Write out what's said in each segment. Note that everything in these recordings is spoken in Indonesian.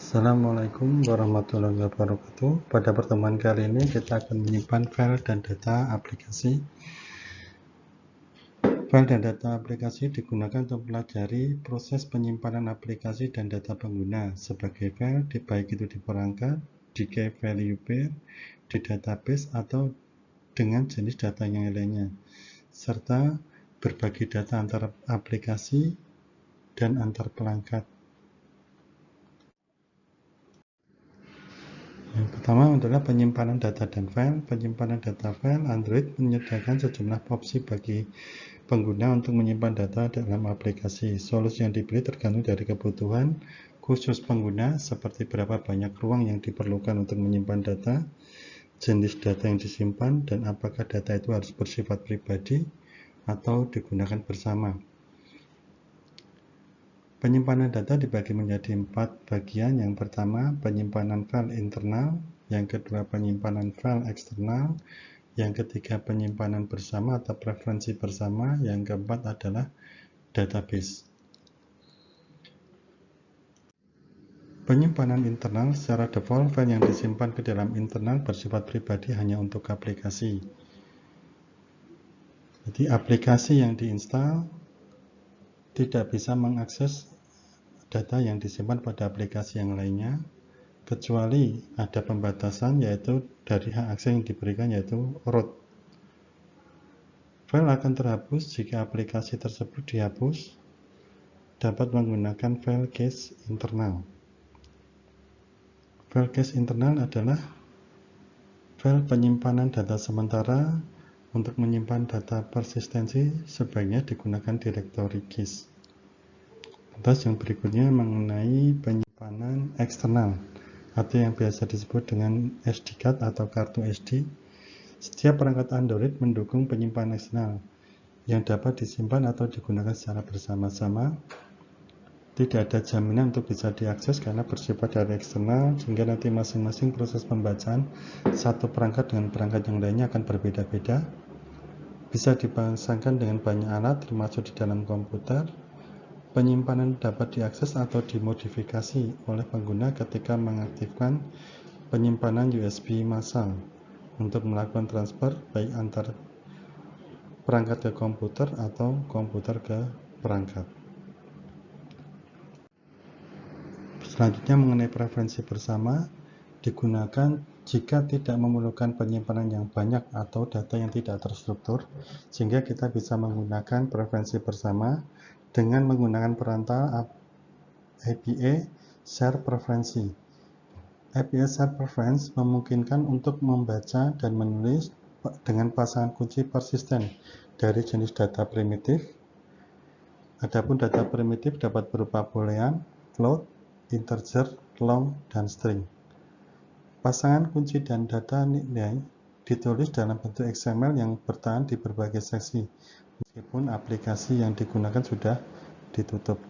Assalamualaikum warahmatullahi wabarakatuh. Pada pertemuan kali ini kita akan menyimpan file dan data aplikasi. File dan data aplikasi digunakan untuk mempelajari proses penyimpanan aplikasi dan data pengguna sebagai file, baik itu di perangkat, di key value pair, di database, atau dengan jenis data yang lainnya, serta berbagi data antar aplikasi dan antar perangkat. Yang pertama adalah penyimpanan data dan file. Penyimpanan data file Android menyediakan sejumlah opsi bagi pengguna untuk menyimpan data dalam aplikasi. Solusi yang dipilih tergantung dari kebutuhan khusus pengguna, seperti berapa banyak ruang yang diperlukan untuk menyimpan data, jenis data yang disimpan, dan apakah data itu harus bersifat pribadi atau digunakan bersama. Penyimpanan data dibagi menjadi 4 bagian. Yang pertama, penyimpanan file internal. Yang kedua, penyimpanan file eksternal. Yang ketiga, penyimpanan bersama atau preferensi bersama. Yang keempat adalah database. Penyimpanan internal secara default, file yang disimpan ke dalam internal bersifat pribadi hanya untuk aplikasi. Jadi aplikasi yang diinstal tidak bisa mengakses data yang disimpan pada aplikasi yang lainnya, kecuali ada pembatasan, yaitu dari hak akses yang diberikan, yaitu root. File akan terhapus jika aplikasi tersebut dihapus. Dapat menggunakan file cache internal. File cache internal adalah file penyimpanan data sementara. Untuk menyimpan data persistensi, sebaiknya digunakan direktori cache. Terus yang berikutnya mengenai penyimpanan eksternal, atau yang biasa disebut dengan SD card atau kartu SD. Setiap perangkat Android mendukung penyimpanan eksternal yang dapat disimpan atau digunakan secara bersama-sama. Tidak ada jaminan untuk bisa diakses karena bersifat dari eksternal, sehingga nanti masing-masing proses pembacaan satu perangkat dengan perangkat yang lainnya akan berbeda-beda. Bisa dipasangkan dengan banyak alat, termasuk di dalam komputer. Penyimpanan dapat diakses atau dimodifikasi oleh pengguna ketika mengaktifkan penyimpanan USB massal untuk melakukan transfer baik antar perangkat ke komputer atau komputer ke perangkat. Selanjutnya mengenai preferensi bersama, digunakan jika tidak memerlukan penyimpanan yang banyak atau data yang tidak terstruktur, sehingga kita bisa menggunakan preferensi bersama dengan menggunakan perantara APA Share Preferensi. APA Share Preference memungkinkan untuk membaca dan menulis dengan pasangan kunci persisten dari jenis data primitif. Adapun data primitif dapat berupa boolean, float, integer, long, dan string. Pasangan kunci dan data nilai ditulis dalam bentuk XML yang bertahan di berbagai seksi, meskipun aplikasi yang digunakan sudah ditutup.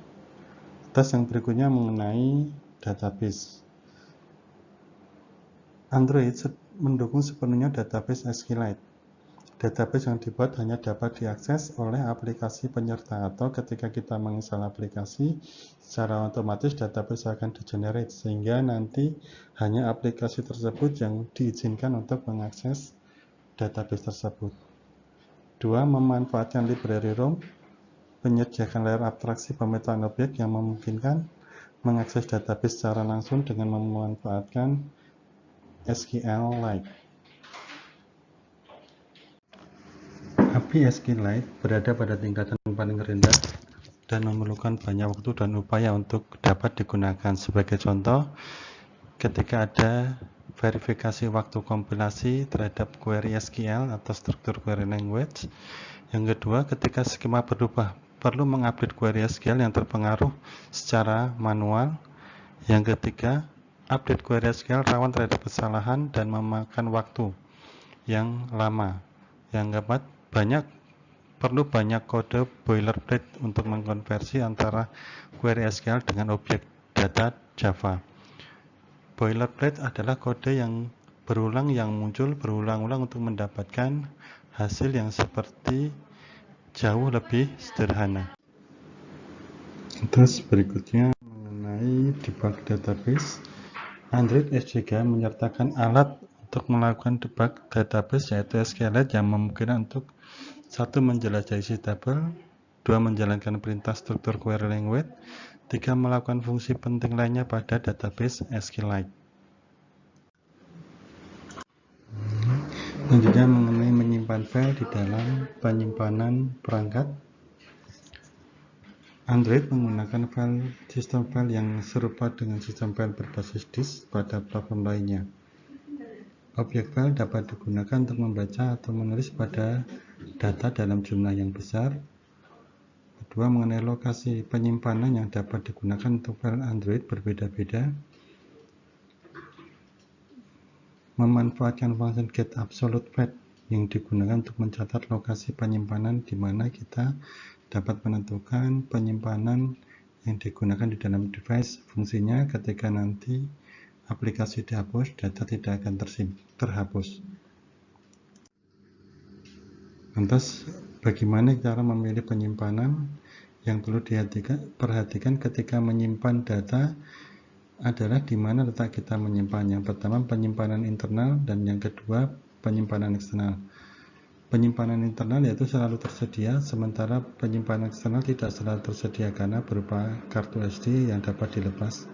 Tes yang berikutnya mengenai database. Android mendukung sepenuhnya database SQLite. Database yang dibuat hanya dapat diakses oleh aplikasi penyerta, atau ketika kita menginstal aplikasi, secara otomatis database akan di-generate, sehingga nanti hanya aplikasi tersebut yang diizinkan untuk mengakses database tersebut. 2. Memanfaatkan library ROM, menyediakan layar abstraksi pemetaan objek yang memungkinkan mengakses database secara langsung dengan memanfaatkan SQLite. API SQLite berada pada tingkatan yang paling rendah dan memerlukan banyak waktu dan upaya untuk dapat digunakan. Sebagai contoh, ketika ada verifikasi waktu kompilasi terhadap query SQL atau struktur query language. Yang kedua, ketika skema berubah, perlu mengupdate query SQL yang terpengaruh secara manual. Yang ketiga, update query SQL rawan terhadap kesalahan dan memakan waktu yang lama. Yang keempat, perlu banyak kode boilerplate untuk mengkonversi antara query SQL dengan objek data Java. Boilerplate adalah kode yang berulang yang muncul berulang-ulang untuk mendapatkan hasil yang seperti jauh lebih sederhana. Terus berikutnya mengenai debug database. Android SDK menyertakan alat untuk melakukan debug database, yaitu SQLite, yang memungkinkan untuk 1. menjelajahi isi tabel, 2. menjalankan perintah struktur query language, 3. melakukan fungsi penting lainnya pada database SQLite. Selanjutnya mengenai menyimpan file di dalam penyimpanan perangkat. Android menggunakan sistem file yang serupa dengan sistem file berbasis disk pada platform lainnya. Objek file dapat digunakan untuk membaca atau menulis pada data dalam jumlah yang besar. Kedua, mengenai lokasi penyimpanan yang dapat digunakan untuk file Android berbeda-beda. Memanfaatkan fungsi getAbsolute yang digunakan untuk mencatat lokasi penyimpanan di mana kita dapat menentukan penyimpanan yang digunakan di dalam device. Fungsinya ketika nanti aplikasi dihapus, data tidak akan terhapus. Lantas, bagaimana cara memilih penyimpanan? Yang perlu perhatikan ketika menyimpan data adalah di mana letak kita menyimpan. Yang pertama, penyimpanan internal, dan yang kedua, penyimpanan eksternal. Penyimpanan internal yaitu selalu tersedia, sementara penyimpanan eksternal tidak selalu tersedia karena berupa kartu SD yang dapat dilepas.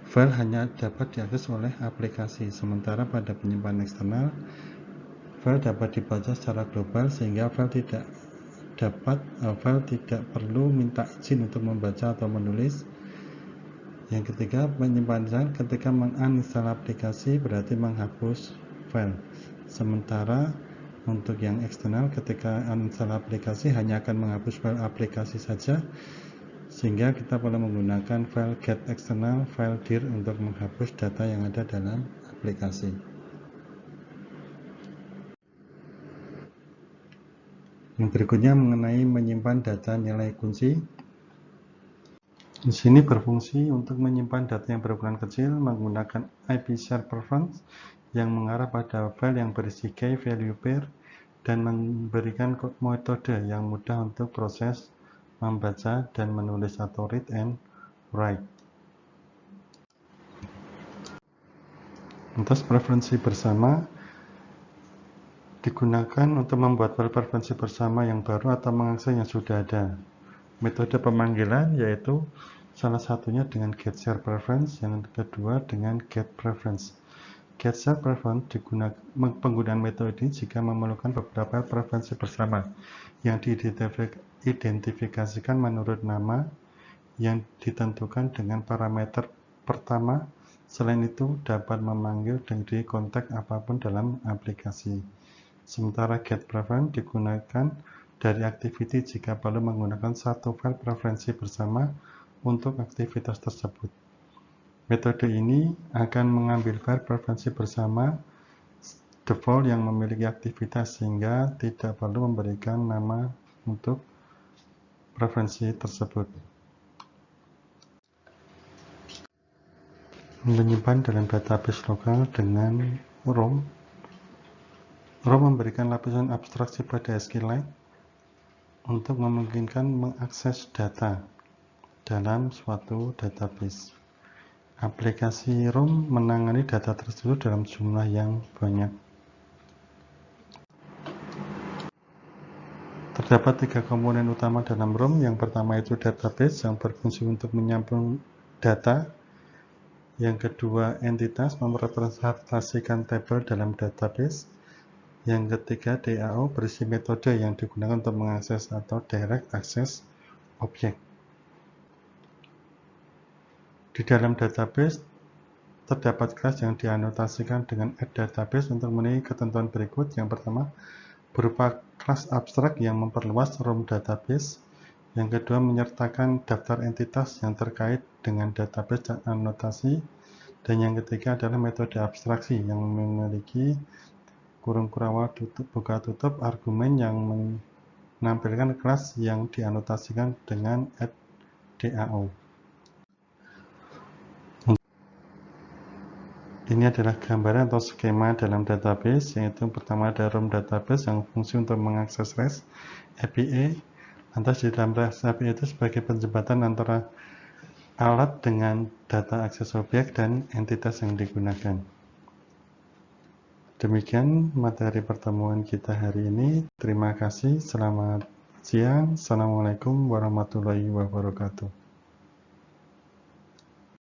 File hanya dapat diakses oleh aplikasi, sementara pada penyimpanan eksternal, file dapat dibaca secara global sehingga file tidak perlu minta izin untuk membaca atau menulis. Yang ketiga, penyimpanan ketika menginstal aplikasi berarti menghapus file. Sementara untuk yang eksternal, ketika uninstall aplikasi hanya akan menghapus file aplikasi saja, sehingga kita perlu menggunakan file getExternal, file dir untuk menghapus data yang ada dalam aplikasi. Yang berikutnya mengenai menyimpan data nilai kunci. Di sini berfungsi untuk menyimpan data yang berukuran kecil menggunakan IP share preference yang mengarah pada file yang berisi key value pair dan memberikan metode yang mudah untuk proses membaca dan menulis atau read and write. Lantas preferensi bersama digunakan untuk membuat file preferensi bersama yang baru atau mengakses yang sudah ada. Metode pemanggilan yaitu salah satunya dengan getSharePreference, yang kedua dengan getPreference. GetSharePreference penggunaan metode ini jika memerlukan beberapa preferensi bersama yang diidentifikasikan menurut nama yang ditentukan dengan parameter pertama. Selain itu dapat memanggil dari konteks apapun dalam aplikasi. Sementara getPreference digunakan dari activity jika perlu menggunakan satu file preferensi bersama untuk aktivitas tersebut. Metode ini akan mengambil file preferensi bersama default yang memiliki aktivitas sehingga tidak perlu memberikan nama untuk preferensi tersebut. Menyimpan dalam database lokal dengan ROM. ROM memberikan lapisan abstraksi pada SQLite untuk memungkinkan mengakses data dalam suatu database. Aplikasi ROM menangani data tersebut dalam jumlah yang banyak. Terdapat 3 komponen utama dalam ROM. Yang pertama itu database yang berfungsi untuk menyambung data. Yang kedua, entitas merepresentasikan tabel dalam database. Yang ketiga, DAO berisi metode yang digunakan untuk mengakses atau direct access objek. Di dalam database, terdapat kelas yang dianotasikan dengan add_database untuk memenuhi ketentuan berikut. Yang pertama, berupa kelas abstrak yang memperluas ROM database. Yang kedua, menyertakan daftar entitas yang terkait dengan database dan anotasi. Dan yang ketiga adalah metode abstraksi yang memiliki kurung kurawal tutup buka tutup argumen yang menampilkan kelas yang dianotasikan dengan add_dao. Ini adalah gambaran atau skema dalam database, yaitu pertama ada ROM database yang fungsi untuk mengakses REST API. Lantas di dalam REST API itu sebagai penjembatan antara alat dengan data akses objek dan entitas yang digunakan. Demikian materi pertemuan kita hari ini. Terima kasih. Selamat siang. Assalamualaikum warahmatullahi wabarakatuh.